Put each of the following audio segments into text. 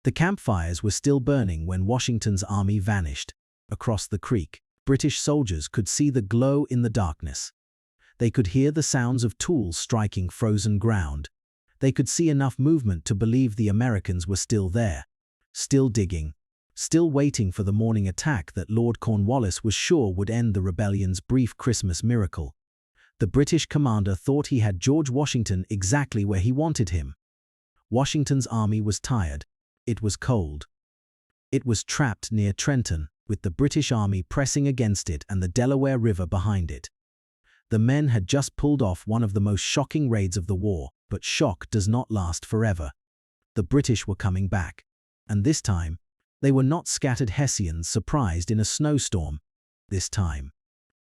The campfires were still burning when Washington's army vanished. Across the creek, British soldiers could see the glow in the darkness. They could hear the sounds of tools striking frozen ground. They could see enough movement to believe the Americans were still there, still digging, still waiting for the morning attack that Lord Cornwallis was sure would end the rebellion's brief Christmas miracle. The British commander thought he had George Washington exactly where he wanted him. Washington's army was tired. It was cold. It was trapped near Trenton, with the British army pressing against it and the Delaware River behind it. The men had just pulled off one of the most shocking raids of the war, but shock does not last forever. The British were coming back, and this time, they were not scattered Hessians surprised in a snowstorm. This time,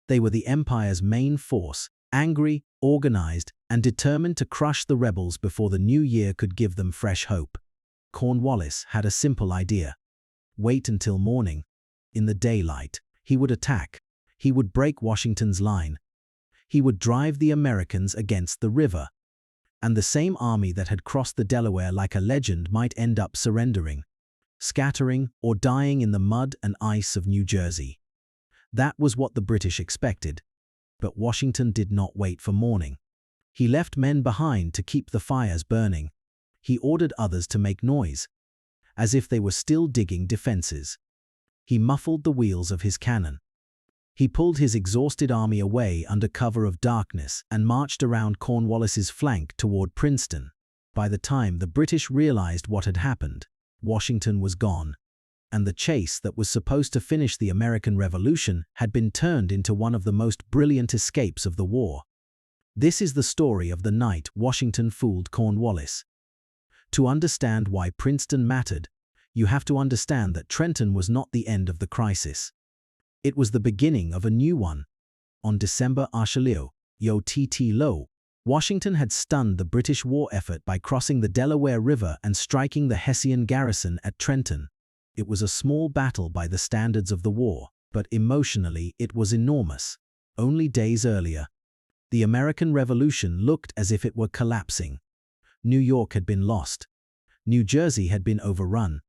they were the Empire's main force, angry, organized, and determined to crush the rebels before the new year could give them fresh hope. Cornwallis had a simple idea. Wait until morning. In the daylight, he would attack. He would break Washington's line. He would drive the Americans against the river. And the same army that had crossed the Delaware like a legend might end up surrendering, scattering, or dying in the mud and ice of New Jersey. That was what the British expected. But Washington did not wait for morning. He left men behind to keep the fires burning. He ordered others to make noise, as if they were still digging defenses. He muffled the wheels of his cannon. He pulled his exhausted army away under cover of darkness and marched around Cornwallis's flank toward Princeton. By the time the British realized what had happened, Washington was gone, and the chase that was supposed to finish the American Revolution had been turned into one of the most brilliant escapes of the war. This is the story of the night Washington fooled Cornwallis. To understand why Princeton mattered, you have to understand that Trenton was not the end of the crisis. It was the beginning of a new one. On December Archelio, Lo, Washington had stunned the British war effort by crossing the Delaware River and striking the Hessian garrison at Trenton. It was a small battle by the standards of the war, but emotionally it was enormous. Only days earlier, the American Revolution looked as if it were collapsing. New York had been lost. New Jersey had been overrun.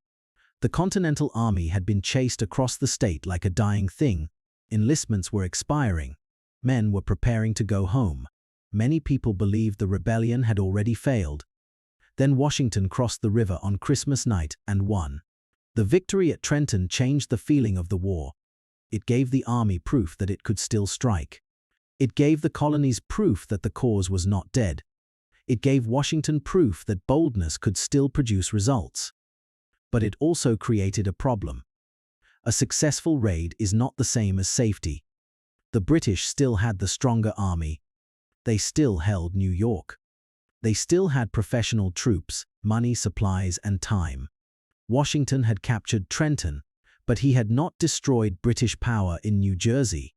The Continental Army had been chased across the state like a dying thing. Enlistments were expiring. Men were preparing to go home. Many people believed the rebellion had already failed. Then Washington crossed the river on Christmas night and won. The victory at Trenton changed the feeling of the war. It gave the army proof that it could still strike. It gave the colonies proof that the cause was not dead. It gave Washington proof that boldness could still produce results. But it also created a problem. A successful raid is not the same as safety. The British still had the stronger army. They still held New York. They still had professional troops, money, supplies, and time. Washington had captured Trenton, but he had not destroyed British power in New Jersey.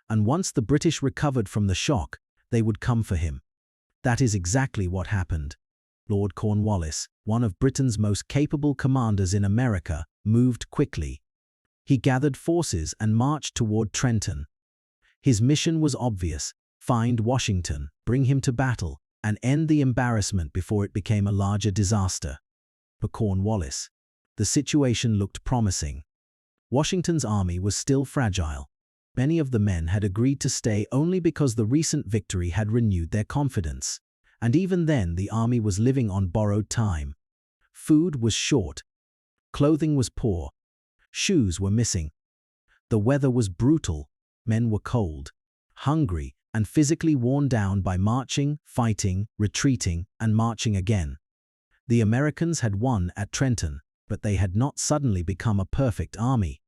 And once the British recovered from the shock, they would come for him. That is exactly what happened. Lord Cornwallis, one of Britain's most capable commanders in America, moved quickly. He gathered forces and marched toward Trenton. His mission was obvious: find Washington, bring him to battle, and end the embarrassment before it became a larger disaster. For Cornwallis, the situation looked promising. Washington's army was still fragile. Many of the men had agreed to stay only because the recent victory had renewed their confidence. And even then, the army was living on borrowed time. Food was short. Clothing was poor. Shoes were missing. The weather was brutal. Men were cold, hungry, and physically worn down by marching, fighting, retreating, and marching again. The Americans had won at Trenton, but they had not suddenly become a perfect army.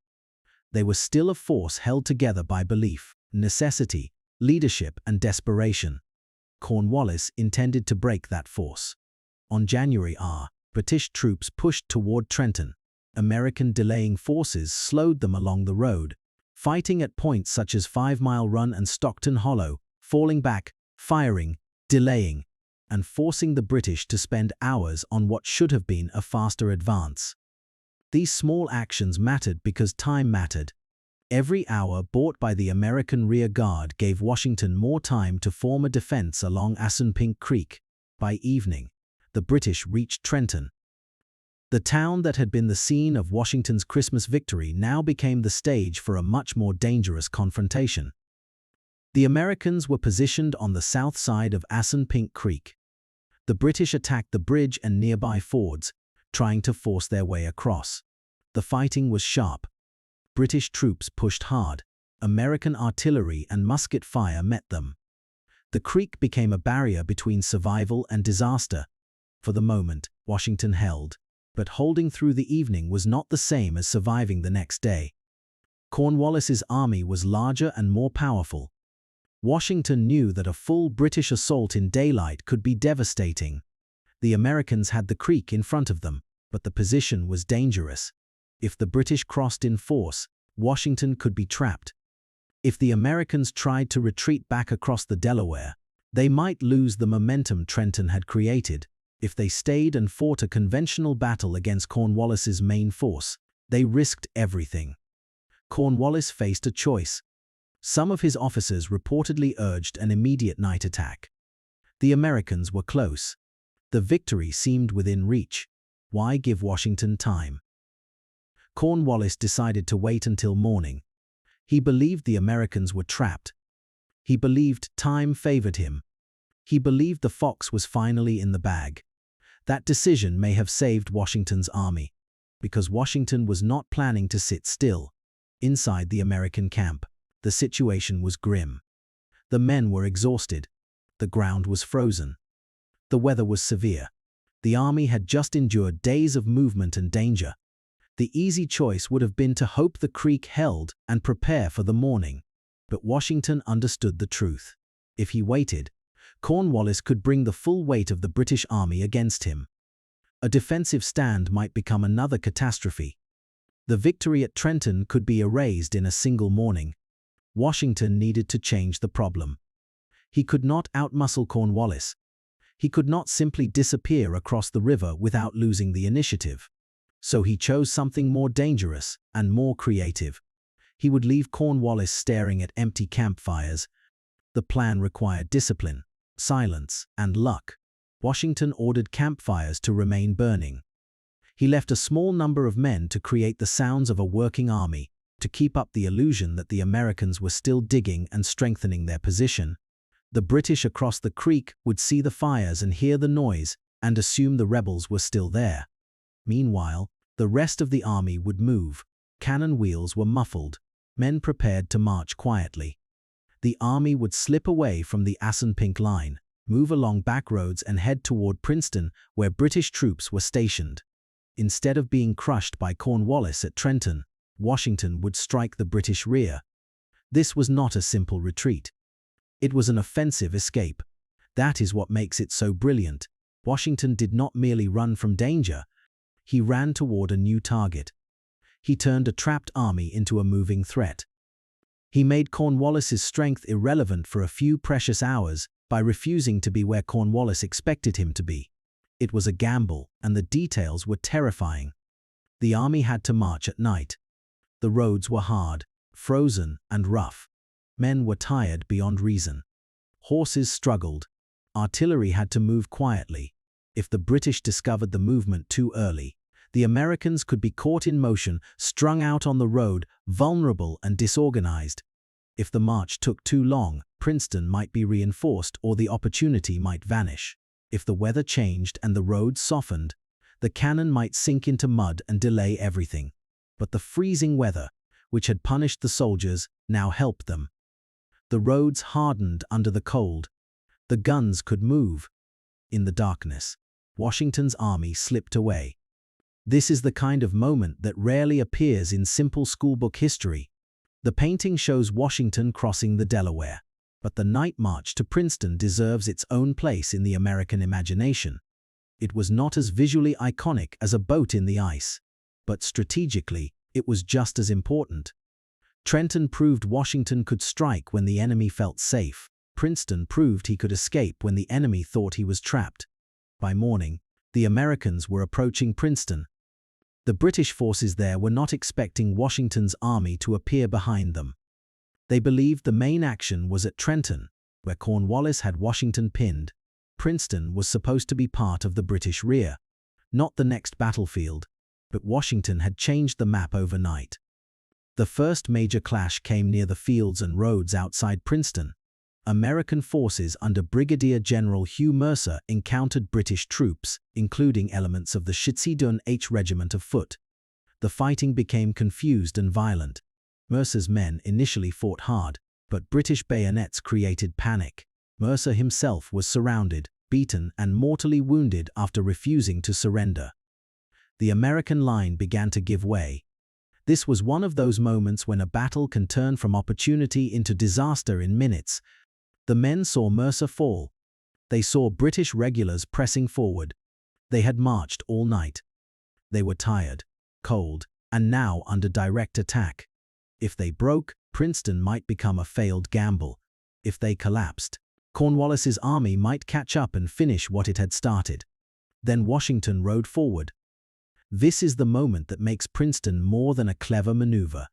They were still a force held together by belief, necessity, leadership, and desperation. Cornwallis intended to break that force. On January British troops pushed toward Trenton. American delaying forces slowed them along the road, fighting at points such as 5 Mile Run and Stockton Hollow, falling back, firing, delaying, and forcing the British to spend hours on what should have been a faster advance. These small actions mattered because time mattered. Every hour bought by the American rear guard gave Washington more time to form a defense along Assunpink Creek. By evening, the British reached Trenton. The town that had been the scene of Washington's Christmas victory now became the stage for a much more dangerous confrontation. The Americans were positioned on the south side of Assunpink Creek. The British attacked the bridge and nearby fords, trying to force their way across. The fighting was sharp. British troops pushed hard. American artillery and musket fire met them. The creek became a barrier between survival and disaster. For the moment, Washington held. But holding through the evening was not the same as surviving the next day. Cornwallis's army was larger and more powerful. Washington knew that a full British assault in daylight could be devastating. The Americans had the creek in front of them, but the position was dangerous. If the British crossed in force, Washington could be trapped. If the Americans tried to retreat back across the Delaware, they might lose the momentum Trenton had created. If they stayed and fought a conventional battle against Cornwallis's main force, they risked everything. Cornwallis faced a choice. Some of his officers reportedly urged an immediate night attack. The Americans were close. The victory seemed within reach. Why give Washington time? Cornwallis decided to wait until morning. He believed the Americans were trapped. He believed time favored him. He believed the fox was finally in the bag. That decision may have saved Washington's army, because Washington was not planning to sit still. Inside the American camp, the situation was grim. The men were exhausted. The ground was frozen. The weather was severe. The army had just endured days of movement and danger. The easy choice would have been to hope the creek held and prepare for the morning. But Washington understood the truth. If he waited, Cornwallis could bring the full weight of the British army against him. A defensive stand might become another catastrophe. The victory at Trenton could be erased in a single morning. Washington needed to change the problem. He could not outmuscle Cornwallis. He could not simply disappear across the river without losing the initiative. So he chose something more dangerous and more creative. He would leave Cornwallis staring at empty campfires. The plan required discipline, silence, and luck. Washington ordered campfires to remain burning. He left a small number of men to create the sounds of a working army, to keep up the illusion that the Americans were still digging and strengthening their position. The British across the creek would see the fires and hear the noise and assume the rebels were still there. Meanwhile, the rest of the army would move. Cannon wheels were muffled. Men prepared to march quietly. The army would slip away from the Assunpink line, move along back roads and head toward Princeton, where British troops were stationed. Instead of being crushed by Cornwallis at Trenton, Washington would strike the British rear. This was not a simple retreat. It was an offensive escape. That is what makes it so brilliant. Washington did not merely run from danger. He ran toward a new target. He turned a trapped army into a moving threat. He made Cornwallis's strength irrelevant for a few precious hours by refusing to be where Cornwallis expected him to be. It was a gamble, and the details were terrifying. The army had to march at night. The roads were hard, frozen, and rough. Men were tired beyond reason. Horses struggled. Artillery had to move quietly. If the British discovered the movement too early, the Americans could be caught in motion, strung out on the road, vulnerable and disorganized. If the march took too long, Princeton might be reinforced or the opportunity might vanish. If the weather changed and the roads softened, the cannon might sink into mud and delay everything. But the freezing weather, which had punished the soldiers, now helped them. The roads hardened under the cold. The guns could move. In the darkness, Washington's army slipped away. This is the kind of moment that rarely appears in simple schoolbook history. The painting shows Washington crossing the Delaware, but the night march to Princeton deserves its own place in the American imagination. It was not as visually iconic as a boat in the ice, but strategically, it was just as important. Trenton proved Washington could strike when the enemy felt safe. Princeton proved he could escape when the enemy thought he was trapped. By morning, the Americans were approaching Princeton. The British forces there were not expecting Washington's army to appear behind them. They believed the main action was at Trenton, where Cornwallis had Washington pinned. Princeton was supposed to be part of the British rear. not the next battlefield, but Washington had changed the map overnight. The first major clash came near the fields and roads outside Princeton. American forces under Brigadier General Hugh Mercer encountered British troops, including elements of the Schiedon H Regiment of Foot. The fighting became confused and violent. Mercer's men initially fought hard, but British bayonets created panic. Mercer himself was surrounded, beaten, and mortally wounded after refusing to surrender. The American line began to give way. This was one of those moments when a battle can turn from opportunity into disaster in minutes. The men saw Mercer fall. They saw British regulars pressing forward. They had marched all night. They were tired, cold, and now under direct attack. If they broke, Princeton might become a failed gamble. If they collapsed, Cornwallis's army might catch up and finish what it had started. Then Washington rode forward. This is the moment that makes Princeton more than a clever maneuver.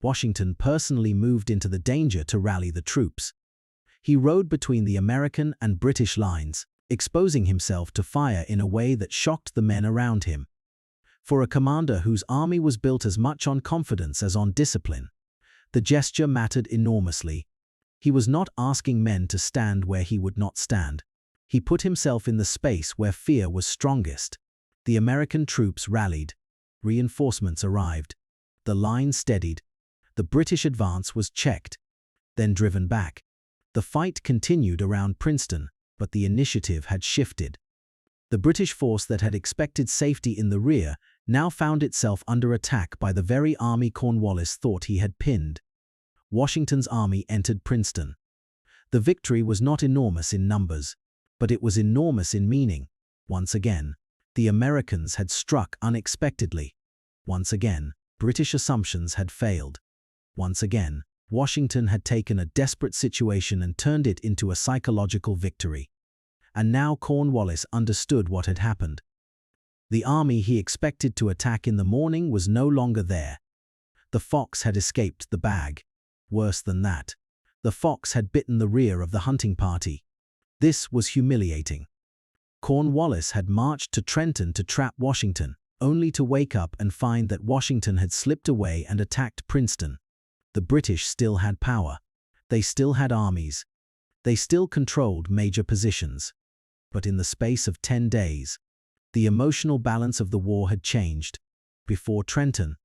Washington personally moved into the danger to rally the troops. He rode between the American and British lines, exposing himself to fire in a way that shocked the men around him. For a commander whose army was built as much on confidence as on discipline, the gesture mattered enormously. He was not asking men to stand where he would not stand. He put himself in the space where fear was strongest. The American troops rallied. Reinforcements arrived. The line steadied. The British advance was checked, then driven back. The fight continued around Princeton, but the initiative had shifted. The British force that had expected safety in the rear now found itself under attack by the very army Cornwallis thought he had pinned. Washington's army entered Princeton. The victory was not enormous in numbers, but it was enormous in meaning. Once again, the Americans had struck unexpectedly. Once again, British assumptions had failed. Once again, Washington had taken a desperate situation and turned it into a psychological victory. And now Cornwallis understood what had happened. The army he expected to attack in the morning was no longer there. The fox had escaped the bag. Worse than that, the fox had bitten the rear of the hunting party. This was humiliating. Cornwallis had marched to Trenton to trap Washington, only to wake up and find that Washington had slipped away and attacked Princeton. The British still had power. They still had armies. They still controlled major positions. But in the space of 10 days, the emotional balance of the war had changed. Before Trenton,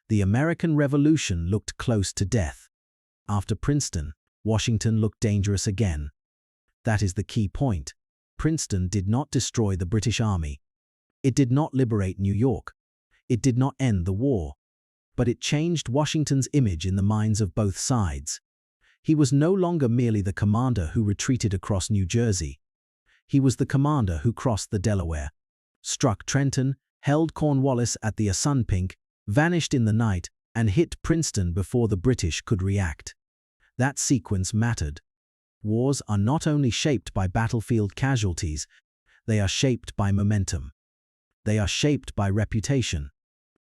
the American Revolution looked close to death. After Princeton, Washington looked dangerous again. That is the key point. Princeton did not destroy the British army. It did not liberate New York. It did not end the war. But it changed Washington's image in the minds of both sides. He was no longer merely the commander who retreated across New Jersey. He was the commander who crossed the Delaware, struck Trenton, held Cornwallis at the Assunpink, vanished in the night, and hit Princeton before the British could react. That sequence mattered. Wars are not only shaped by battlefield casualties, they are shaped by momentum. They are shaped by reputation.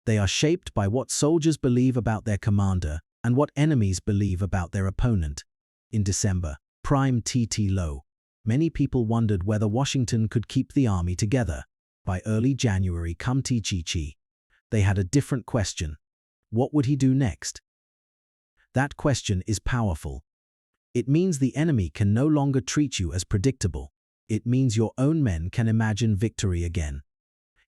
They are shaped by what soldiers believe about their commander and what enemies believe about their opponent. In December, prime TT low, many people wondered whether Washington could keep the army together. By early January come Chi, they had a different question. What would he do next? That question is powerful. It means the enemy can no longer treat you as predictable. It means your own men can imagine victory again.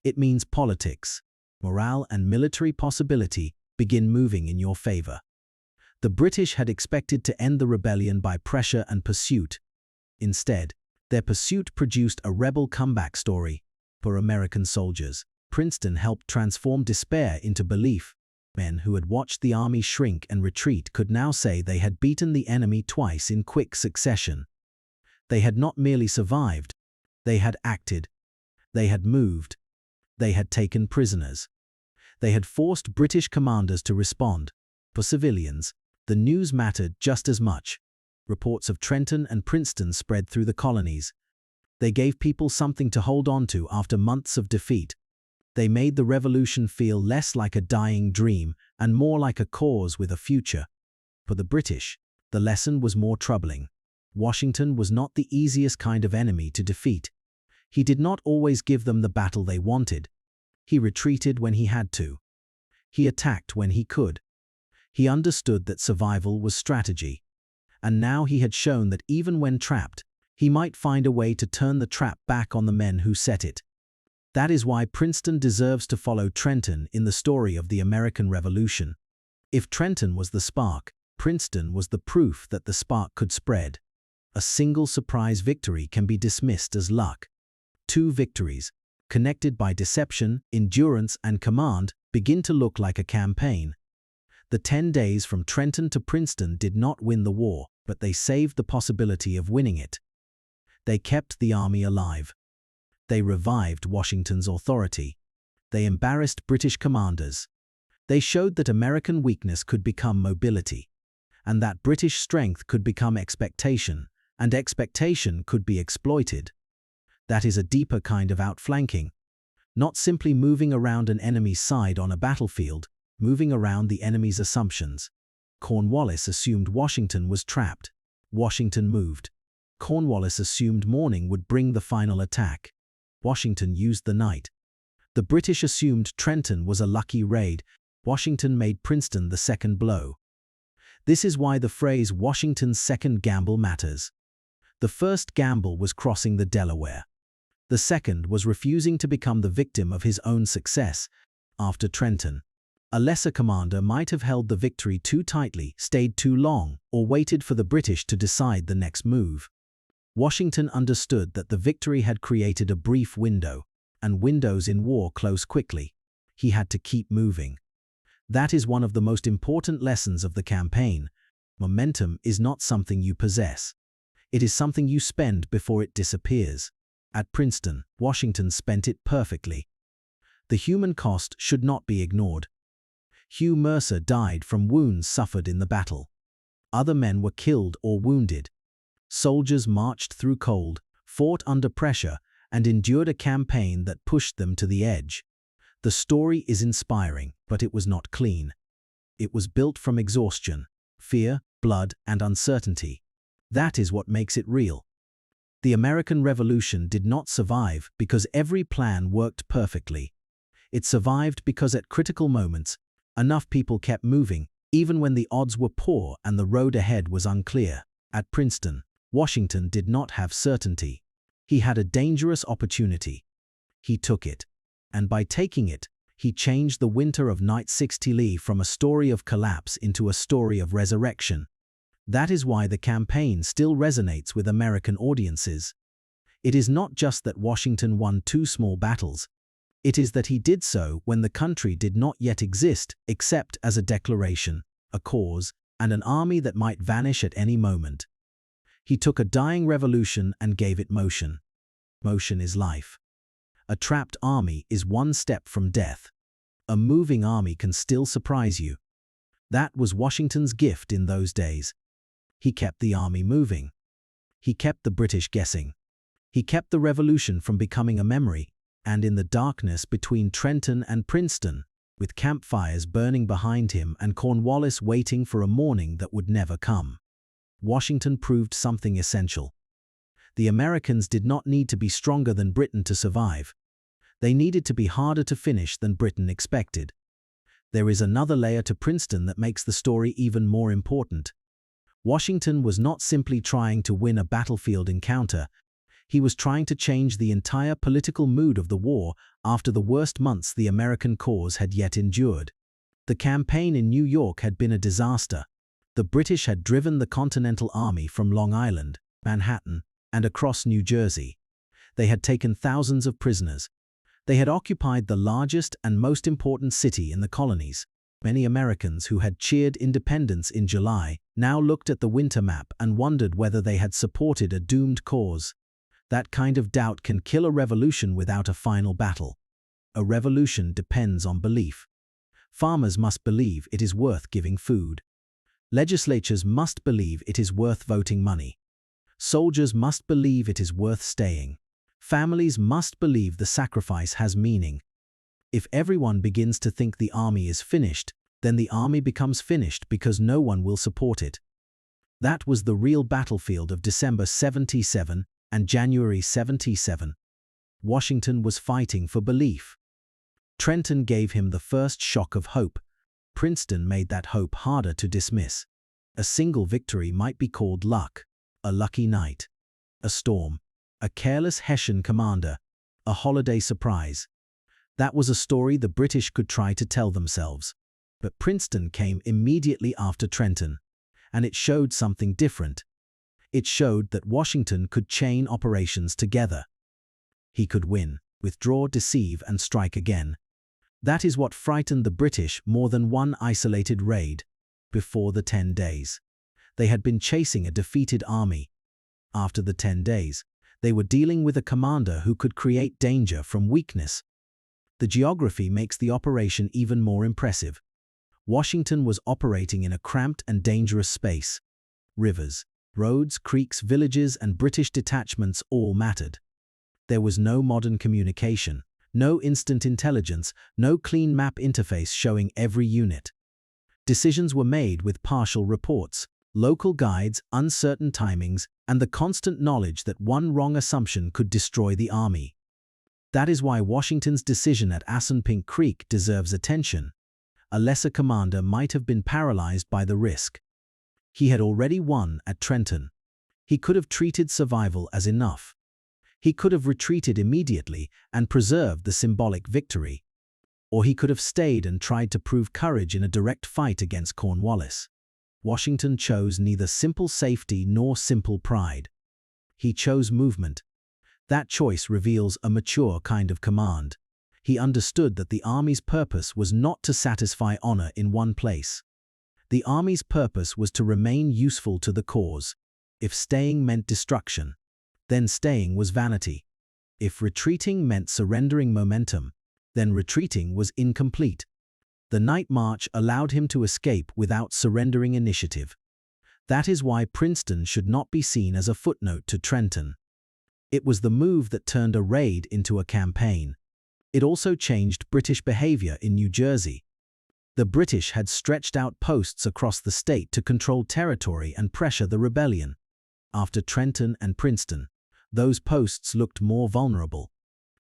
It means politics, morale, and military possibility begin moving in your favor. The British had expected to end the rebellion by pressure and pursuit. Instead, their pursuit produced a rebel comeback story. For American soldiers, Princeton helped transform despair into belief. Men who had watched the army shrink and retreat could now say they had beaten the enemy twice in quick succession. They had not merely survived, they had acted. They had moved. They had taken prisoners. They had forced British commanders to respond. For civilians, the news mattered just as much. Reports of Trenton and Princeton spread through the colonies. They gave people something to hold on to after months of defeat. They made the revolution feel less like a dying dream and more like a cause with a future. For the British, the lesson was more troubling. Washington was not the easiest kind of enemy to defeat. He did not always give them the battle they wanted, He retreated when he had to. He attacked when he could. He understood that survival was strategy. And now he had shown that even when trapped, he might find a way to turn the trap back on the men who set it. That is why Princeton deserves to follow Trenton in the story of the American Revolution. If Trenton was the spark, Princeton was the proof that the spark could spread. A single surprise victory can be dismissed as luck. Two victories, connected by deception, endurance, and command, begin to look like a campaign. The 10 days from Trenton to Princeton did not win the war, but they saved the possibility of winning it. They kept the army alive. They revived Washington's authority. They embarrassed British commanders. They showed that American weakness could become mobility, and that British strength could become expectation, and expectation could be exploited. That is a deeper kind of outflanking. Not simply moving around an enemy's side on a battlefield, moving around the enemy's assumptions. Cornwallis assumed Washington was trapped. Washington moved. Cornwallis assumed morning would bring the final attack. Washington used the night. The British assumed Trenton was a lucky raid. Washington made Princeton the second blow. This is why the phrase Washington's second gamble matters. The first gamble was crossing the Delaware. The second was refusing to become the victim of his own success. After Trenton, a lesser commander might have held the victory too tightly, stayed too long, or waited for the British to decide the next move. Washington understood that the victory had created a brief window, and windows in war close quickly. He had to keep moving. That is one of the most important lessons of the campaign. Momentum is not something you possess. It is something you spend before it disappears. At Princeton, Washington spent it perfectly. The human cost should not be ignored. Hugh Mercer died from wounds suffered in the battle. Other men were killed or wounded. Soldiers marched through cold, fought under pressure, and endured a campaign that pushed them to the edge. The story is inspiring, but it was not clean. It was built from exhaustion, fear, blood, and uncertainty. That is what makes it real. The American Revolution did not survive because every plan worked perfectly. It survived because at critical moments, enough people kept moving, even when the odds were poor and the road ahead was unclear. At Princeton, Washington did not have certainty. He had a dangerous opportunity. He took it. And by taking it, he changed the winter of 1960 from a story of collapse into a story of resurrection. That is why the campaign still resonates with American audiences. It is not just that Washington won 2 small battles. It is that he did so when the country did not yet exist except as a declaration, a cause, and an army that might vanish at any moment. He took a dying revolution and gave it motion. Motion is life. A trapped army is one step from death. A moving army can still surprise you. That was Washington's gift in those days. He kept the army moving. He kept the British guessing. He kept the revolution from becoming a memory, and in the darkness between Trenton and Princeton, with campfires burning behind him and Cornwallis waiting for a morning that would never come, Washington proved something essential. The Americans did not need to be stronger than Britain to survive. They needed to be harder to finish than Britain expected. There is another layer to Princeton that makes the story even more important. Washington was not simply trying to win a battlefield encounter. He was trying to change the entire political mood of the war after the worst months the American cause had yet endured. The campaign in New York had been a disaster. The British had driven the Continental Army from Long Island, Manhattan, and across New Jersey. They had taken thousands of prisoners. They had occupied the largest and most important city in the colonies. Many Americans who had cheered independence in July now looked at the winter map and wondered whether they had supported a doomed cause. That kind of doubt can kill a revolution without a final battle. A revolution depends on belief. Farmers must believe it is worth giving food. Legislatures must believe it is worth voting money. Soldiers must believe it is worth staying. Families must believe the sacrifice has meaning. If everyone begins to think the army is finished, then the army becomes finished because no one will support it. That was the real battlefield of December 77 and January 77. Washington was fighting for belief. Trenton gave him the first shock of hope. Princeton made that hope harder to dismiss. A single victory might be called luck, a lucky night, a storm, a careless Hessian commander, a holiday surprise. That was a story the British could try to tell themselves. But Princeton came immediately after Trenton, and it showed something different. It showed that Washington could chain operations together. He could win, withdraw, deceive, and strike again. That is what frightened the British more than one isolated raid. Before the 10 days, they had been chasing a defeated army. After the 10 days, they were dealing with a commander who could create danger from weakness. The geography makes the operation even more impressive. Washington was operating in a cramped and dangerous space. Rivers, roads, creeks, villages, and British detachments all mattered. There was no modern communication, no instant intelligence, no clean map interface showing every unit. Decisions were made with partial reports, local guides, uncertain timings, and the constant knowledge that one wrong assumption could destroy the army. That is why Washington's decision at Assunpink Creek deserves attention. A lesser commander might have been paralyzed by the risk. He had already won at Trenton. He could have treated survival as enough. He could have retreated immediately and preserved the symbolic victory. Or he could have stayed and tried to prove courage in a direct fight against Cornwallis. Washington chose neither simple safety nor simple pride. He chose movement. That choice reveals a mature kind of command. He understood that the army's purpose was not to satisfy honor in one place. The army's purpose was to remain useful to the cause. If staying meant destruction, then staying was vanity. If retreating meant surrendering momentum, then retreating was incomplete. The night march allowed him to escape without surrendering initiative. That is why Princeton should not be seen as a footnote to Trenton. It was the move that turned a raid into a campaign. It also changed British behavior in New Jersey. The British had stretched out posts across the state to control territory and pressure the rebellion. After Trenton and Princeton, those posts looked more vulnerable.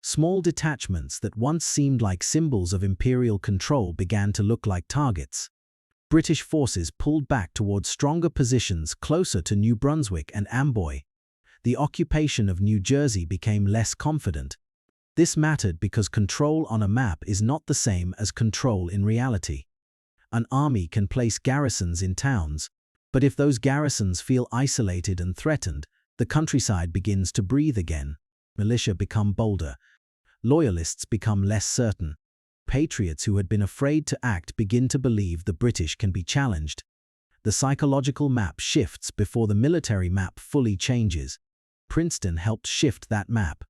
Small detachments that once seemed like symbols of imperial control began to look like targets. British forces pulled back towards stronger positions closer to New Brunswick and Amboy. The occupation of New Jersey became less confident. This mattered because control on a map is not the same as control in reality. An army can place garrisons in towns, but if those garrisons feel isolated and threatened, the countryside begins to breathe again. Militia become bolder. Loyalists become less certain. Patriots who had been afraid to act begin to believe the British can be challenged. The psychological map shifts before the military map fully changes. Princeton helped shift that map.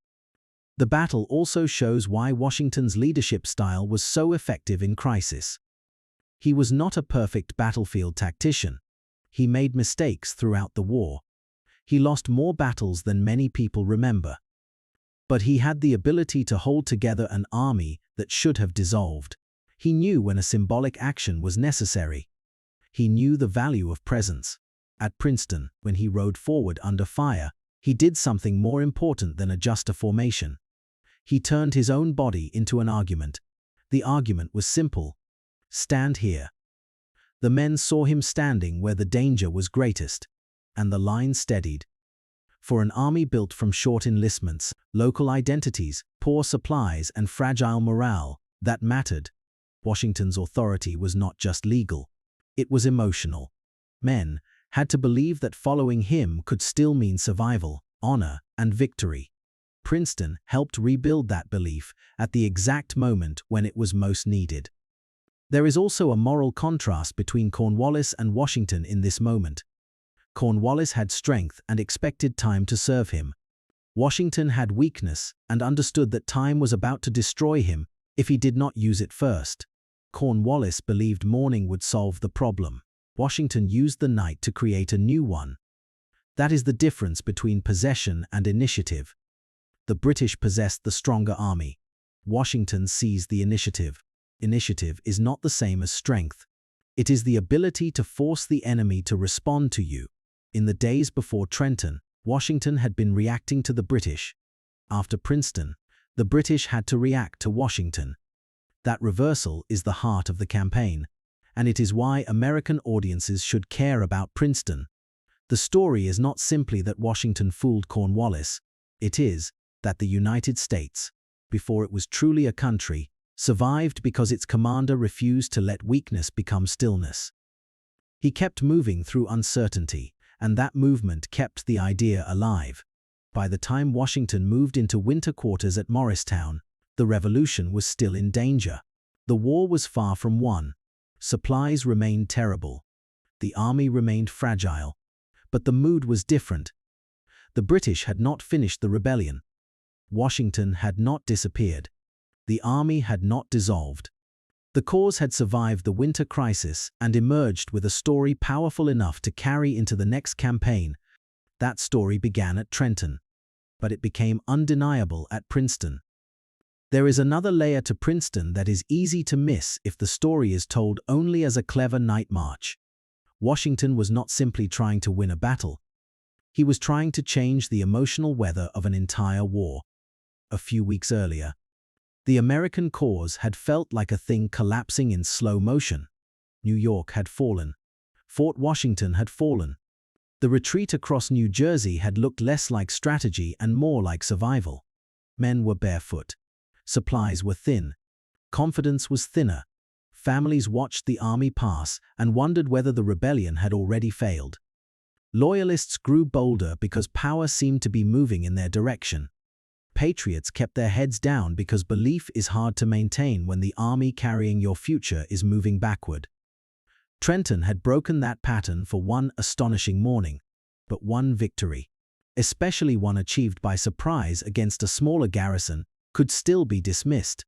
The battle also shows why Washington's leadership style was so effective in crisis. He was not a perfect battlefield tactician. He made mistakes throughout the war. He lost more battles than many people remember. But he had the ability to hold together an army that should have dissolved. He knew when a symbolic action was necessary. He knew the value of presence. At Princeton, when he rode forward under fire, he did something more important than adjust a formation. He turned his own body into an argument. The argument was simple: stand here. The men saw him standing where the danger was greatest, and the line steadied. For an army built from short enlistments, local identities, poor supplies, and fragile morale, that mattered. Washington's authority was not just legal. It was emotional. Men had to believe that following him could still mean survival, honor, and victory. Princeton helped rebuild that belief at the exact moment when it was most needed. There is also a moral contrast between Cornwallis and Washington in this moment. Cornwallis had strength and expected time to serve him. Washington had weakness and understood that time was about to destroy him if he did not use it first. Cornwallis believed morning would solve the problem. Washington used the night to create a new one. That is the difference between possession and initiative. The British possessed the stronger army. Washington seized the initiative. Initiative is not the same as strength. It is the ability to force the enemy to respond to you. In the days before Trenton, Washington had been reacting to the British. After Princeton, the British had to react to Washington. That reversal is the heart of the campaign, and it is why American audiences should care about Princeton. The story is not simply that Washington fooled Cornwallis, it is that the United States, before it was truly a country, survived because its commander refused to let weakness become stillness. He kept moving through uncertainty, and that movement kept the idea alive. By the time Washington moved into winter quarters at Morristown, the Revolution was still in danger. The war was far from won. Supplies remained terrible. The army remained fragile. But the mood was different. The British had not finished the rebellion. Washington had not disappeared. The army had not dissolved. The cause had survived the winter crisis and emerged with a story powerful enough to carry into the next campaign. That story began at Trenton, but it became undeniable at Princeton. There is another layer to Princeton that is easy to miss if the story is told only as a clever night march. Washington was not simply trying to win a battle. He was trying to change the emotional weather of an entire war. A few weeks earlier, the American cause had felt like a thing collapsing in slow motion. New York had fallen. Fort Washington had fallen. The retreat across New Jersey had looked less like strategy and more like survival. Men were barefoot. Supplies were thin. Confidence was thinner. Families watched the army pass and wondered whether the rebellion had already failed. Loyalists grew bolder because power seemed to be moving in their direction. Patriots kept their heads down because belief is hard to maintain when the army carrying your future is moving backward. Trenton had broken that pattern for one astonishing morning, but one victory, especially one achieved by surprise against a smaller garrison, could still be dismissed.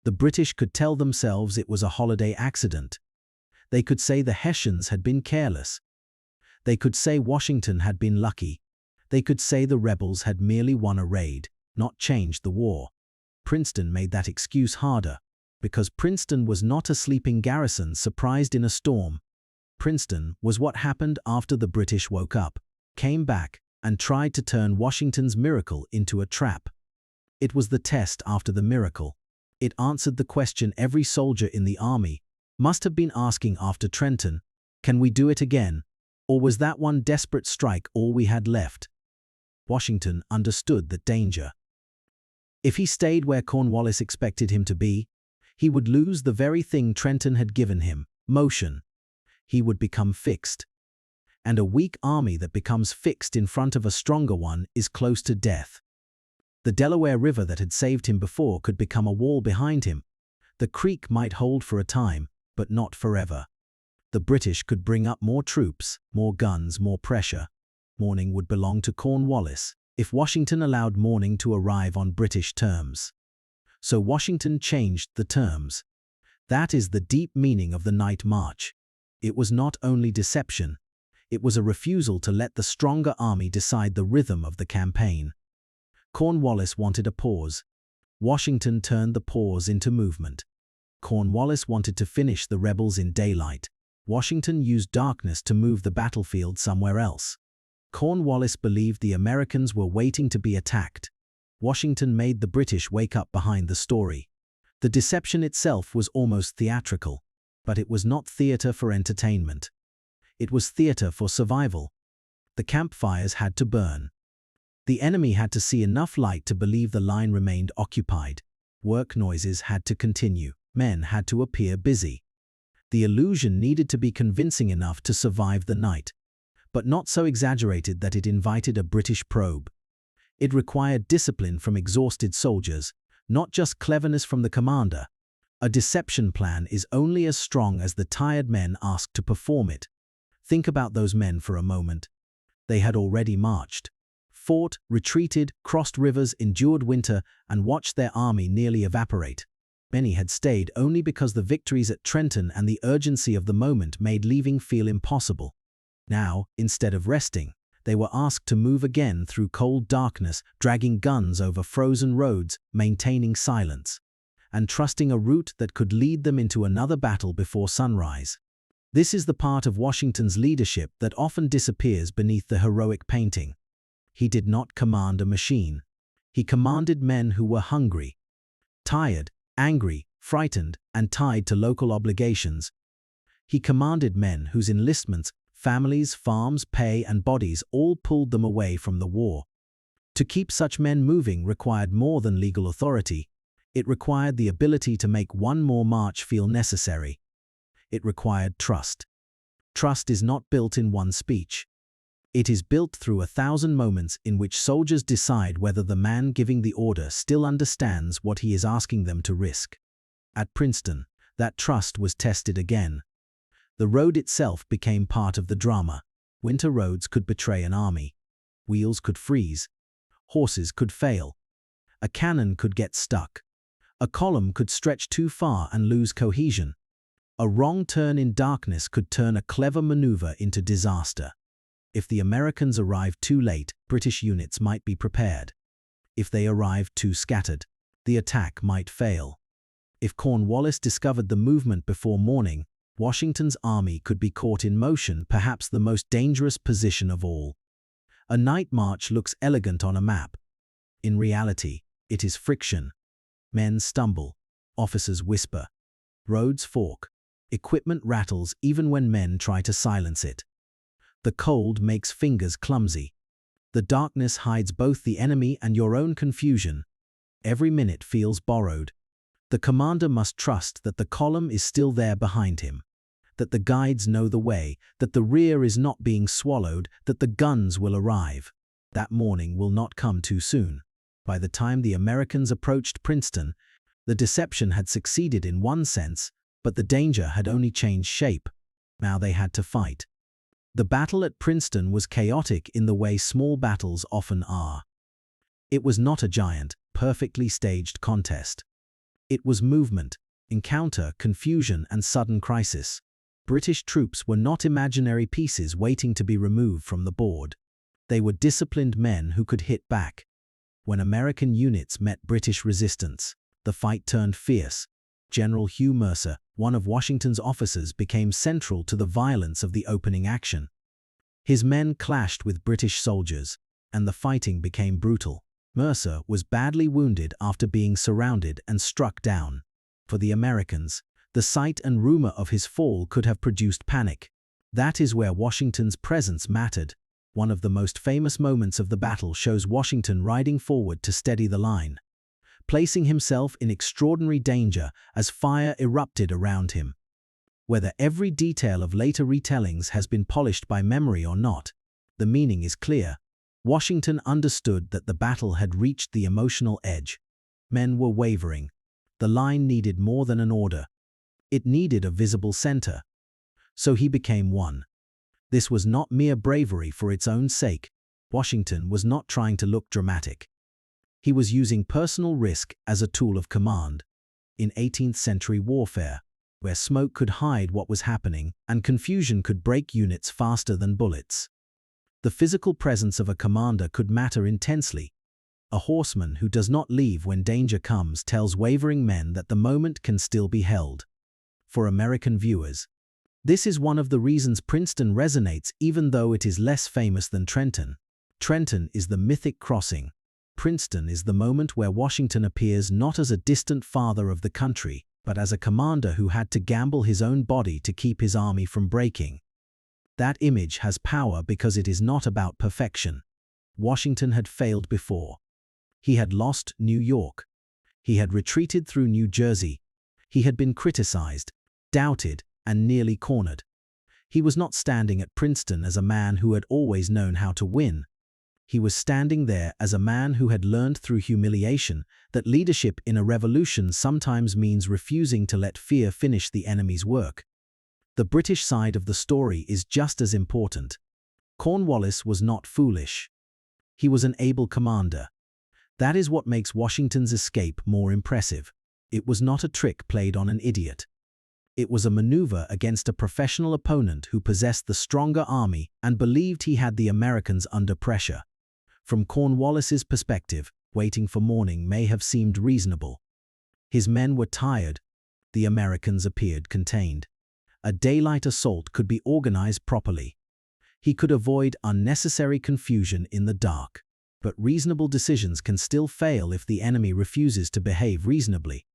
The British could tell themselves it was a holiday accident. They could say the Hessians had been careless. They could say Washington had been lucky. They could say the rebels had merely won a raid, not changed the war. Princeton made that excuse harder, because Princeton was not a sleeping garrison surprised in a storm. Princeton was what happened after the British woke up, came back, and tried to turn Washington's miracle into a trap. It was the test after the miracle. It answered the question every soldier in the army must have been asking after Trenton: can we do it again? Or was that one desperate strike all we had left? Washington understood the danger. If he stayed where Cornwallis expected him to be, he would lose the very thing Trenton had given him: motion. He would become fixed. And a weak army that becomes fixed in front of a stronger one is close to death. The Delaware River that had saved him before could become a wall behind him. The creek might hold for a time, but not forever. The British could bring up more troops, more guns, more pressure. Morning would belong to Cornwallis if Washington allowed morning to arrive on British terms. So Washington changed the terms. That is the deep meaning of the night march. It was not only deception. It was a refusal to let the stronger army decide the rhythm of the campaign. Cornwallis wanted a pause. Washington turned the pause into movement. Cornwallis wanted to finish the rebels in daylight. Washington used darkness to move the battlefield somewhere else. Cornwallis believed the Americans were waiting to be attacked. Washington made the British wake up behind the story. The deception itself was almost theatrical, but it was not theater for entertainment. It was theater for survival. The campfires had to burn. The enemy had to see enough light to believe the line remained occupied. Work noises had to continue. Men had to appear busy. The illusion needed to be convincing enough to survive the night, but not so exaggerated that it invited a British probe. It required discipline from exhausted soldiers, not just cleverness from the commander. A deception plan is only as strong as the tired men asked to perform it. Think about those men for a moment. They had already marched, fought, retreated, crossed rivers, endured winter, and watched their army nearly evaporate. Many had stayed only because the victories at Trenton and the urgency of the moment made leaving feel impossible. Now, instead of resting, they were asked to move again through cold darkness, dragging guns over frozen roads, maintaining silence, and trusting a route that could lead them into another battle before sunrise. This is the part of Washington's leadership that often disappears beneath the heroic painting. He did not command a machine. He commanded men who were hungry, tired, angry, frightened, and tied to local obligations. He commanded men whose enlistments, families, farms, pay, and bodies all pulled them away from the war. To keep such men moving required more than legal authority. It required the ability to make one more march feel necessary. It required trust. Trust is not built in one speech. It is built through 1,000 moments in which soldiers decide whether the man giving the order still understands what he is asking them to risk. At Princeton, that trust was tested again. The road itself became part of the drama. Winter roads could betray an army. Wheels could freeze. Horses could fail. A cannon could get stuck. A column could stretch too far and lose cohesion. A wrong turn in darkness could turn a clever maneuver into disaster. If the Americans arrived too late, British units might be prepared. If they arrived too scattered, the attack might fail. If Cornwallis discovered the movement before morning, Washington's army could be caught in motion, perhaps the most dangerous position of all. A night march looks elegant on a map. In reality, it is friction. Men stumble. Officers whisper. Roads fork. Equipment rattles even when men try to silence it. The cold makes fingers clumsy. The darkness hides both the enemy and your own confusion. Every minute feels borrowed. The commander must trust that the column is still there behind him, that the guides know the way, that the rear is not being swallowed, that the guns will arrive. That morning will not come too soon. By the time the Americans approached Princeton, the deception had succeeded in one sense, but the danger had only changed shape. Now they had to fight. The battle at Princeton was chaotic in the way small battles often are. It was not a giant, perfectly staged contest. It was movement, encounter, confusion, and sudden crisis. British troops were not imaginary pieces waiting to be removed from the board. They were disciplined men who could hit back. When American units met British resistance, the fight turned fierce. General Hugh Mercer, one of Washington's officers, became central to the violence of the opening action. His men clashed with British soldiers, and the fighting became brutal. Mercer was badly wounded after being surrounded and struck down. For the Americans, the sight and rumor of his fall could have produced panic. That is where Washington's presence mattered. One of the most famous moments of the battle shows Washington riding forward to steady the line, placing himself in extraordinary danger as fire erupted around him. Whether every detail of later retellings has been polished by memory or not, the meaning is clear. Washington understood that the battle had reached the emotional edge. Men were wavering. The line needed more than an order. It needed a visible center. So he became one. This was not mere bravery for its own sake. Washington was not trying to look dramatic. He was using personal risk as a tool of command. In 18th century warfare, where smoke could hide what was happening and confusion could break units faster than bullets, the physical presence of a commander could matter intensely. A horseman who does not leave when danger comes tells wavering men that the moment can still be held. For American viewers, this is one of the reasons Princeton resonates even though it is less famous than Trenton. Trenton is the mythic crossing. Princeton is the moment where Washington appears not as a distant father of the country, but as a commander who had to gamble his own body to keep his army from breaking. That image has power because it is not about perfection. Washington had failed before. He had lost New York. He had retreated through New Jersey. He had been criticized, doubted, and nearly cornered. He was not standing at Princeton as a man who had always known how to win. He was standing there as a man who had learned through humiliation that leadership in a revolution sometimes means refusing to let fear finish the enemy's work. The British side of the story is just as important. Cornwallis was not foolish. He was an able commander. That is what makes Washington's escape more impressive. It was not a trick played on an idiot. It was a maneuver against a professional opponent who possessed the stronger army and believed he had the Americans under pressure. From Cornwallis's perspective, waiting for morning may have seemed reasonable. His men were tired. The Americans appeared contained. A daylight assault could be organized properly. He could avoid unnecessary confusion in the dark. But reasonable decisions can still fail if the enemy refuses to behave reasonably.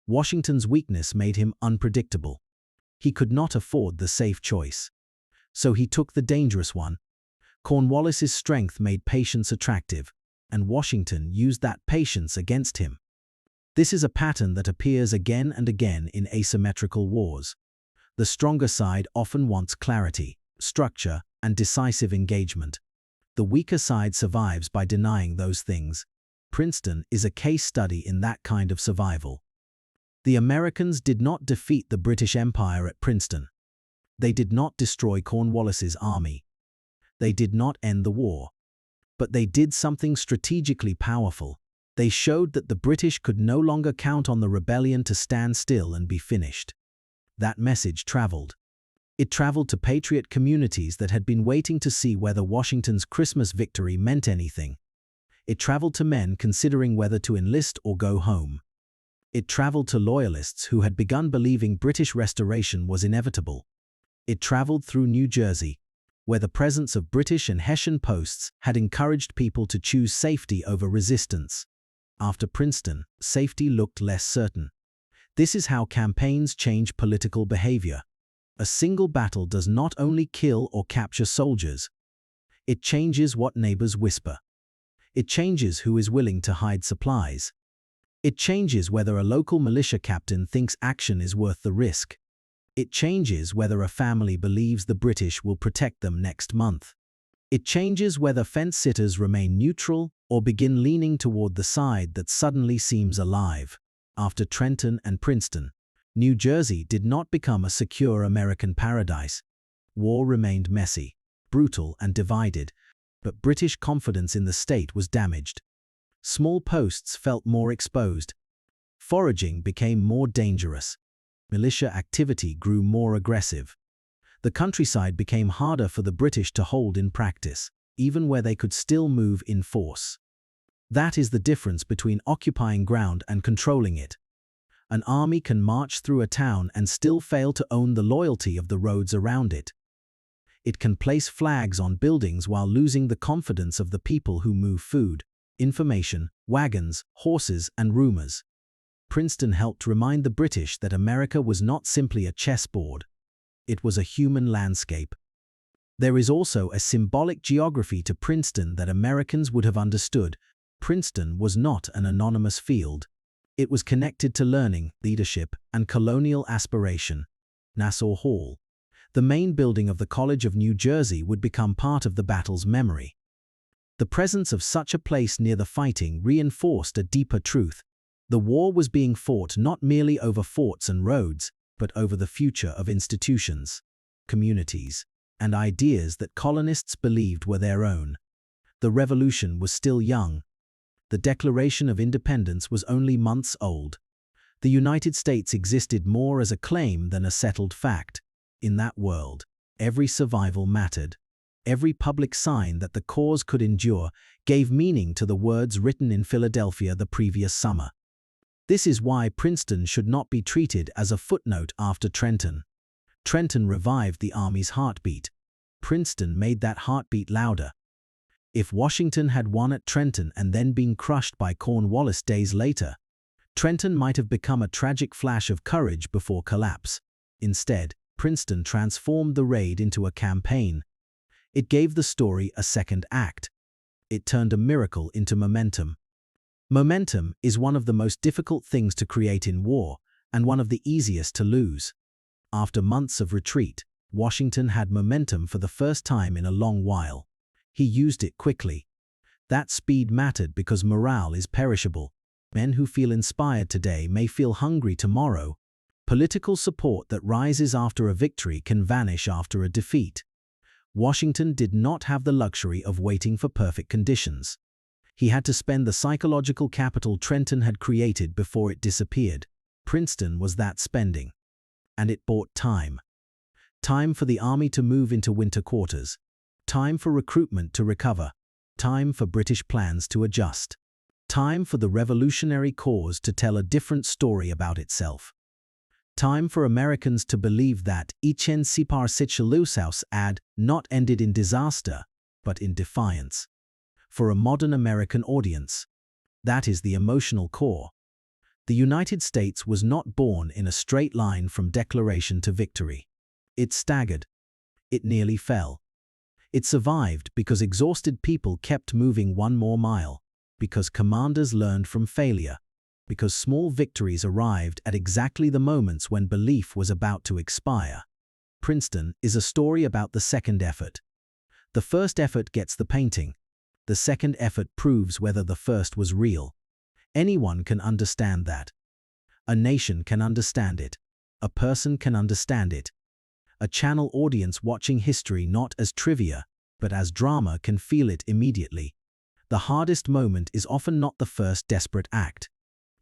Washington's weakness made him unpredictable. He could not afford the safe choice. So he took the dangerous one. Cornwallis's strength made patience attractive, and Washington used that patience against him. This is a pattern that appears again and again in asymmetrical wars. The stronger side often wants clarity, structure, and decisive engagement. The weaker side survives by denying those things. Princeton is a case study in that kind of survival. The Americans did not defeat the British Empire at Princeton. They did not destroy Cornwallis's army. They did not end the war. But they did something strategically powerful. They showed that the British could no longer count on the rebellion to stand still and be finished. That message traveled. It traveled to patriot communities that had been waiting to see whether Washington's Christmas victory meant anything. It traveled to men considering whether to enlist or go home. It traveled to loyalists who had begun believing British restoration was inevitable. It traveled through New Jersey, where the presence of British and Hessian posts had encouraged people to choose safety over resistance. After Princeton, safety looked less certain. This is how campaigns change political behavior. A single battle does not only kill or capture soldiers. It changes what neighbors whisper. It changes who is willing to hide supplies. It changes whether a local militia captain thinks action is worth the risk. It changes whether a family believes the British will protect them next month. It changes whether fence-sitters remain neutral or begin leaning toward the side that suddenly seems alive. After Trenton and Princeton, New Jersey did not become a secure American paradise. War remained messy, brutal, and divided, but British confidence in the state was damaged. Small posts felt more exposed. Foraging became more dangerous. Militia activity grew more aggressive. The countryside became harder for the British to hold in practice, even where they could still move in force. That is the difference between occupying ground and controlling it. An army can march through a town and still fail to own the loyalty of the roads around it. It can place flags on buildings while losing the confidence of the people who move food, information, wagons, horses, and rumors. Princeton helped remind the British that America was not simply a chessboard. It was a human landscape. There is also a symbolic geography to Princeton that Americans would have understood. Princeton was not an anonymous field. It was connected to learning, leadership, and colonial aspiration. Nassau Hall, the main building of the College of New Jersey, would become part of the battle's memory. The presence of such a place near the fighting reinforced a deeper truth. The war was being fought not merely over forts and roads, but over the future of institutions, communities, and ideas that colonists believed were their own. The revolution was still young. The Declaration of Independence was only months old. The United States existed more as a claim than a settled fact. In that world, every survival mattered. Every public sign that the cause could endure gave meaning to the words written in Philadelphia the previous summer. This is why Princeton should not be treated as a footnote after Trenton. Trenton revived the Army's heartbeat. Princeton made that heartbeat louder. If Washington had won at Trenton and then been crushed by Cornwallis days later, Trenton might have become a tragic flash of courage before collapse. Instead, Princeton transformed the raid into a campaign. It gave the story a second act. It turned a miracle into momentum. Momentum is one of the most difficult things to create in war, and one of the easiest to lose. After months of retreat, Washington had momentum for the first time in a long while. He used it quickly. That speed mattered because morale is perishable. Men who feel inspired today may feel hungry tomorrow. Political support that rises after a victory can vanish after a defeat. Washington did not have the luxury of waiting for perfect conditions. He had to spend the psychological capital Trenton had created before it disappeared. Princeton was that spending. And it bought time. Time for the army to move into winter quarters. Time for recruitment to recover. Time for British plans to adjust. Time for the revolutionary cause to tell a different story about itself. Time for Americans to believe that Icen had not ended in disaster, but in defiance. For a modern American audience, that is the emotional core. The United States was not born in a straight line from declaration to victory. It staggered. It nearly fell. It survived because exhausted people kept moving one more mile, because commanders learned from failure, because small victories arrived at exactly the moments when belief was about to expire. Princeton is a story about the second effort. The first effort gets the painting. The second effort proves whether the first was real. Anyone can understand that. A nation can understand it. A person can understand it. A channel audience watching history not as trivia, but as drama can feel it immediately. The hardest moment is often not the first desperate act.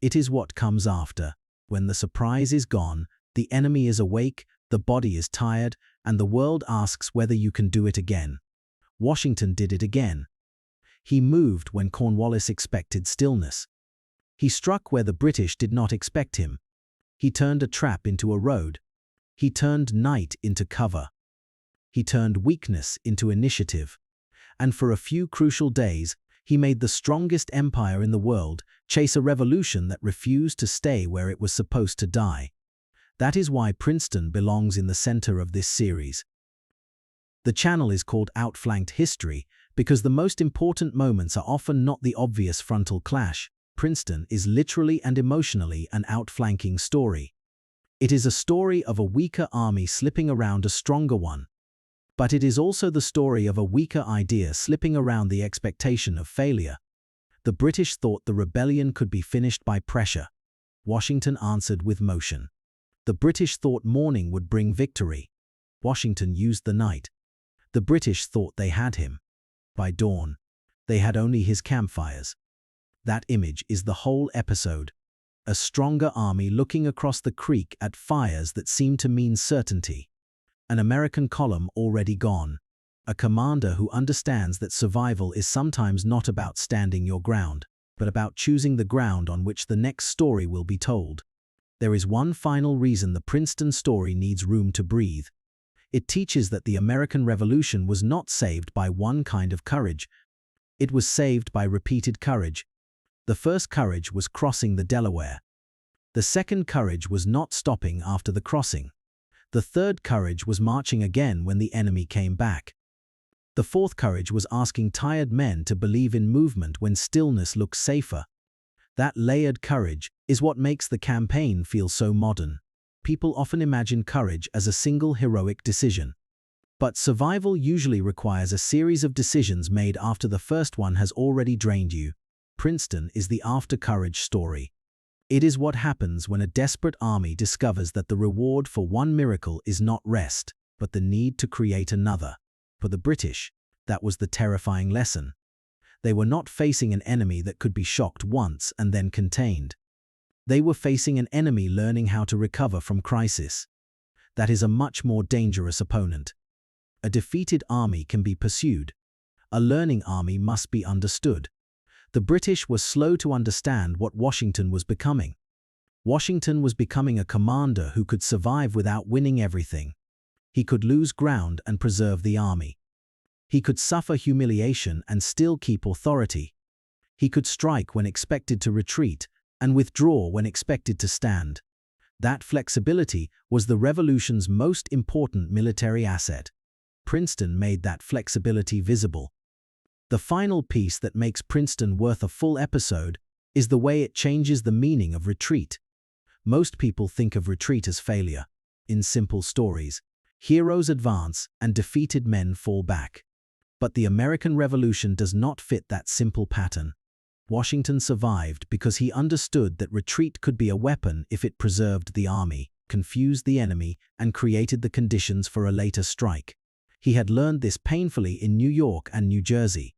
It is what comes after, when the surprise is gone, the enemy is awake, the body is tired, and the world asks whether you can do it again. Washington did it again. He moved when Cornwallis expected stillness. He struck where the British did not expect him. He turned a trap into a road. He turned night into cover. He turned weakness into initiative. And for a few crucial days, he made the strongest empire in the world chase a revolution that refused to stay where it was supposed to die. That is why Princeton belongs in the center of this series. The channel is called Outflanked History because the most important moments are often not the obvious frontal clash. Princeton is literally and emotionally an outflanking story. It is a story of a weaker army slipping around a stronger one. But it is also the story of a weaker idea slipping around the expectation of failure. The British thought the rebellion could be finished by pressure. Washington answered with motion. The British thought morning would bring victory. Washington used the night. The British thought they had him. By dawn, they had only his campfires. That image is the whole episode. A stronger army looking across the creek at fires that seem to mean certainty. An American column already gone. A commander who understands that survival is sometimes not about standing your ground, but about choosing the ground on which the next story will be told. There is one final reason the Princeton story needs room to breathe. It teaches that the American Revolution was not saved by one kind of courage. It was saved by repeated courage. The first courage was crossing the Delaware. The second courage was not stopping after the crossing. The third courage was marching again when the enemy came back. The fourth courage was asking tired men to believe in movement when stillness looks safer. That layered courage is what makes the campaign feel so modern. People often imagine courage as a single heroic decision. But survival usually requires a series of decisions made after the first one has already drained you. Princeton is the after-courage story. It is what happens when a desperate army discovers that the reward for one miracle is not rest, but the need to create another. For the British, that was the terrifying lesson. They were not facing an enemy that could be shocked once and then contained. They were facing an enemy learning how to recover from crisis. That is a much more dangerous opponent. A defeated army can be pursued. A learning army must be understood. The British were slow to understand what Washington was becoming. Washington was becoming a commander who could survive without winning everything. He could lose ground and preserve the army. He could suffer humiliation and still keep authority. He could strike when expected to retreat and withdraw when expected to stand. That flexibility was the revolution's most important military asset. Princeton made that flexibility visible. The final piece that makes Princeton worth a full episode is the way it changes the meaning of retreat. Most people think of retreat as failure. In simple stories, heroes advance and defeated men fall back. But the American Revolution does not fit that simple pattern. Washington survived because he understood that retreat could be a weapon if it preserved the army, confused the enemy, and created the conditions for a later strike. He had learned this painfully in New York and New Jersey.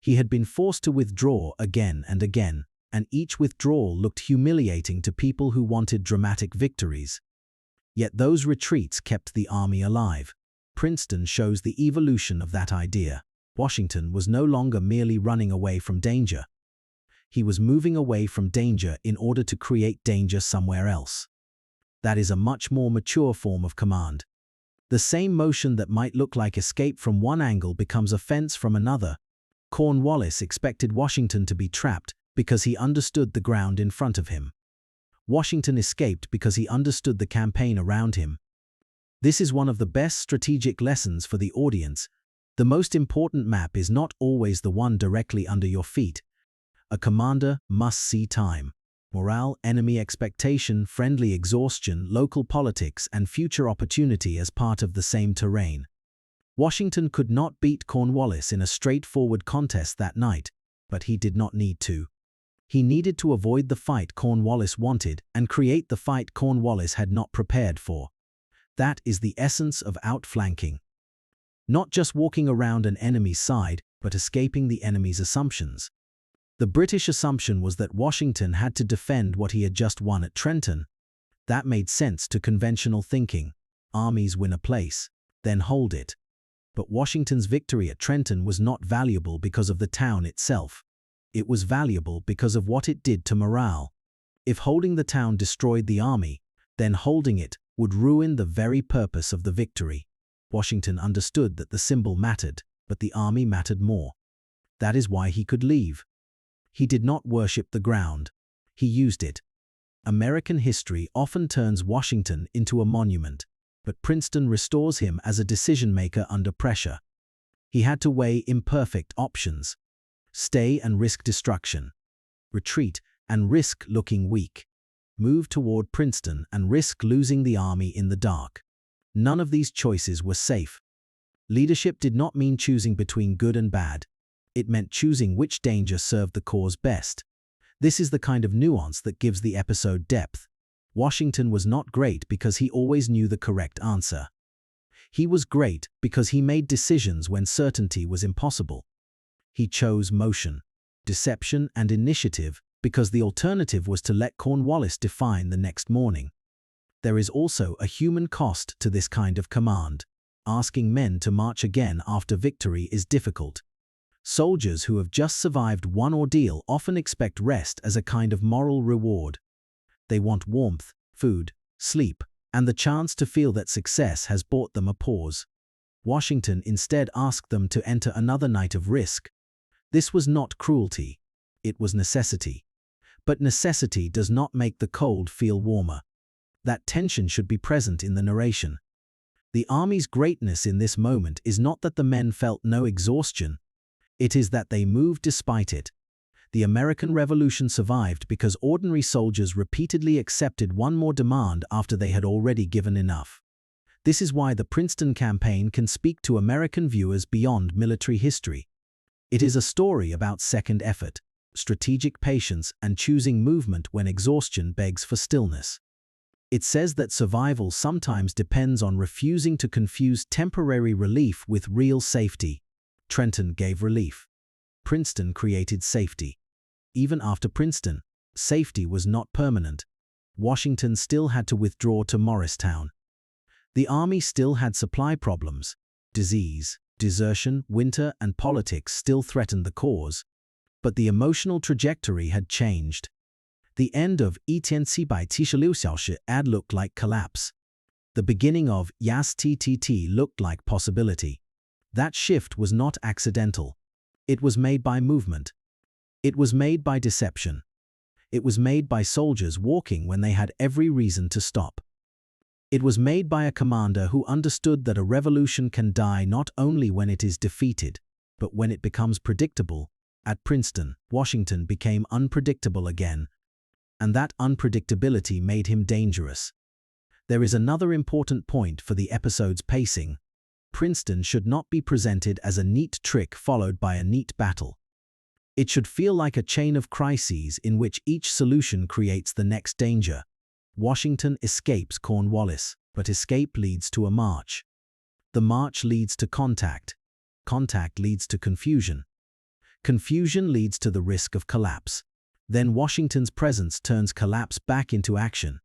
He had been forced to withdraw again and again, and each withdrawal looked humiliating to people who wanted dramatic victories. Yet those retreats kept the army alive. Princeton shows the evolution of that idea. Washington was no longer merely running away from danger. He was moving away from danger in order to create danger somewhere else. That is a much more mature form of command. The same motion that might look like escape from one angle becomes offense from another. Cornwallis expected Washington to be trapped because he understood the ground in front of him. Washington escaped because he understood the campaign around him. This is one of the best strategic lessons for the audience. The most important map is not always the one directly under your feet. A commander must see time, morale, enemy expectation, friendly exhaustion, local politics, and future opportunity as part of the same terrain. Washington could not beat Cornwallis in a straightforward contest that night, but he did not need to. He needed to avoid the fight Cornwallis wanted and create the fight Cornwallis had not prepared for. That is the essence of outflanking. Not just walking around an enemy's side, but escaping the enemy's assumptions. The British assumption was that Washington had to defend what he had just won at Trenton. That made sense to conventional thinking. Armies win a place, then hold it. But Washington's victory at Trenton was not valuable because of the town itself. It was valuable because of what it did to morale. If holding the town destroyed the army, then holding it would ruin the very purpose of the victory. Washington understood that the symbol mattered, but the army mattered more. That is why he could leave. He did not worship the ground. He used it. American history often turns Washington into a monument, but Princeton restores him as a decision-maker under pressure. He had to weigh imperfect options. Stay and risk destruction. Retreat and risk looking weak. Move toward Princeton and risk losing the army in the dark. None of these choices were safe. Leadership did not mean choosing between good and bad. It meant choosing which danger served the cause best. This is the kind of nuance that gives the episode depth. Washington was not great because he always knew the correct answer. He was great because he made decisions when certainty was impossible. He chose motion, deception, and initiative because the alternative was to let Cornwallis define the next morning. There is also a human cost to this kind of command. Asking men to march again after victory is difficult. Soldiers who have just survived one ordeal often expect rest as a kind of moral reward. They want warmth, food, sleep, and the chance to feel that success has bought them a pause. Washington instead asked them to enter another night of risk. This was not cruelty. It was necessity. But necessity does not make the cold feel warmer. That tension should be present in the narration. The army's greatness in this moment is not that the men felt no exhaustion. It is that they moved despite it. The American Revolution survived because ordinary soldiers repeatedly accepted one more demand after they had already given enough. This is why the Princeton campaign can speak to American viewers beyond military history. It is a story about second effort, strategic patience, and choosing movement when exhaustion begs for stillness. It says that survival sometimes depends on refusing to confuse temporary relief with real safety. Trenton gave relief. Princeton created safety. Even after Princeton, safety was not permanent. Washington still had to withdraw to Morristown. The army still had supply problems. Disease, desertion, winter, and politics still threatened the cause. But the emotional trajectory had changed. The end of 1776 小时 ad looked like collapse. The beginning of Yas TTT looked like possibility. That shift was not accidental. It was made by movement. It was made by deception. It was made by soldiers walking when they had every reason to stop. It was made by a commander who understood that a revolution can die not only when it is defeated, but when it becomes predictable. At Princeton, Washington became unpredictable again, and that unpredictability made him dangerous. There is another important point for the episode's pacing. Princeton should not be presented as a neat trick followed by a neat battle. It should feel like a chain of crises in which each solution creates the next danger. Washington escapes Cornwallis, but escape leads to a march. The march leads to contact. Contact leads to confusion. Confusion leads to the risk of collapse. Then Washington's presence turns collapse back into action.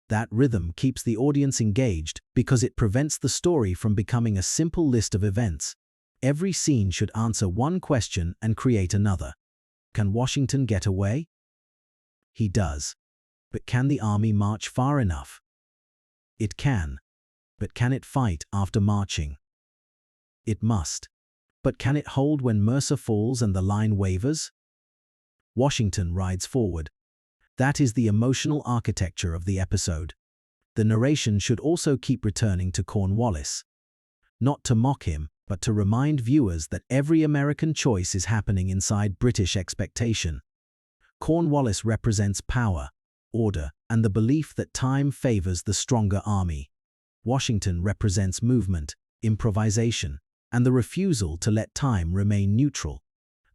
That rhythm keeps the audience engaged because it prevents the story from becoming a simple list of events. Every scene should answer one question and create another. Can Washington get away? He does. But can the army march far enough? It can. But can it fight after marching? It must. But can it hold when Mercer falls and the line wavers? Washington rides forward. That is the emotional architecture of the episode. The narration should also keep returning to Cornwallis. Not to mock him, but to remind viewers that every American choice is happening inside British expectation. Cornwallis represents power, order, and the belief that time favors the stronger army. Washington represents movement, improvisation, and the refusal to let time remain neutral.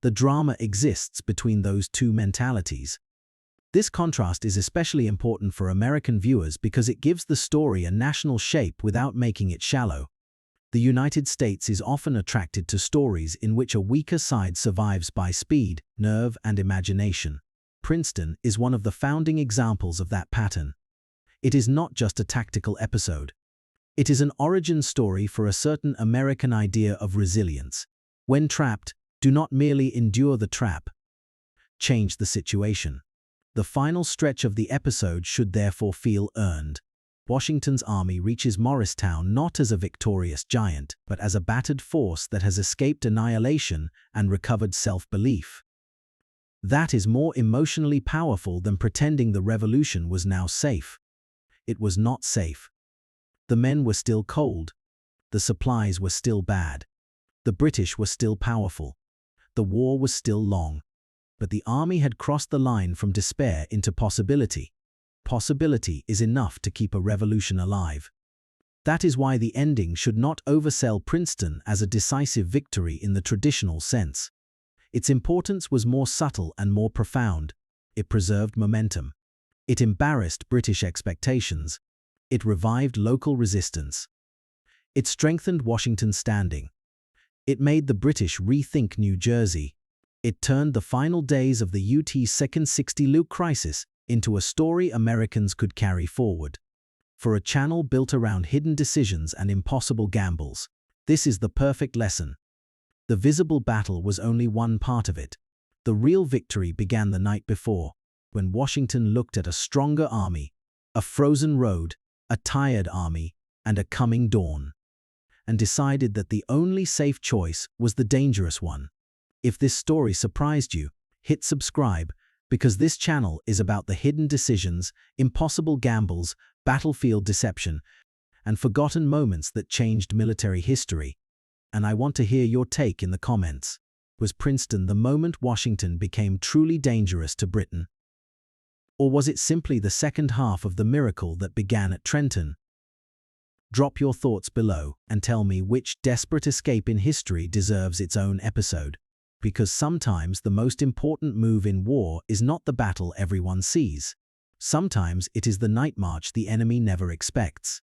The drama exists between those two mentalities. This contrast is especially important for American viewers because it gives the story a national shape without making it shallow. The United States is often attracted to stories in which a weaker side survives by speed, nerve, and imagination. Princeton is one of the founding examples of that pattern. It is not just a tactical episode. It is an origin story for a certain American idea of resilience. When trapped, do not merely endure the trap. Change the situation. The final stretch of the episode should therefore feel earned. Washington's army reaches Morristown not as a victorious giant, but as a battered force that has escaped annihilation and recovered self-belief. That is more emotionally powerful than pretending the revolution was now safe. It was not safe. The men were still cold. The supplies were still bad. The British were still powerful. The war was still long. But the army had crossed the line from despair into possibility. Possibility is enough to keep a revolution alive. That is why the ending should not oversell Princeton as a decisive victory in the traditional sense. Its importance was more subtle and more profound. It preserved momentum. It embarrassed British expectations. It revived local resistance. It strengthened Washington's standing. It made the British rethink New Jersey. It turned the final days of the UT's second 60-Luke crisis into a story Americans could carry forward. For a channel built around hidden decisions and impossible gambles, this is the perfect lesson. The visible battle was only one part of it. The real victory began the night before, when Washington looked at a stronger army, a frozen road, a tired army, and a coming dawn, and decided that the only safe choice was the dangerous one. If this story surprised you, hit subscribe, because this channel is about the hidden decisions, impossible gambles, battlefield deception, and forgotten moments that changed military history. And I want to hear your take in the comments. Was Princeton the moment Washington became truly dangerous to Britain? Or was it simply the second half of the miracle that began at Trenton? Drop your thoughts below and tell me which desperate escape in history deserves its own episode. Because sometimes the most important move in war is not the battle everyone sees. Sometimes it is the night march the enemy never expects.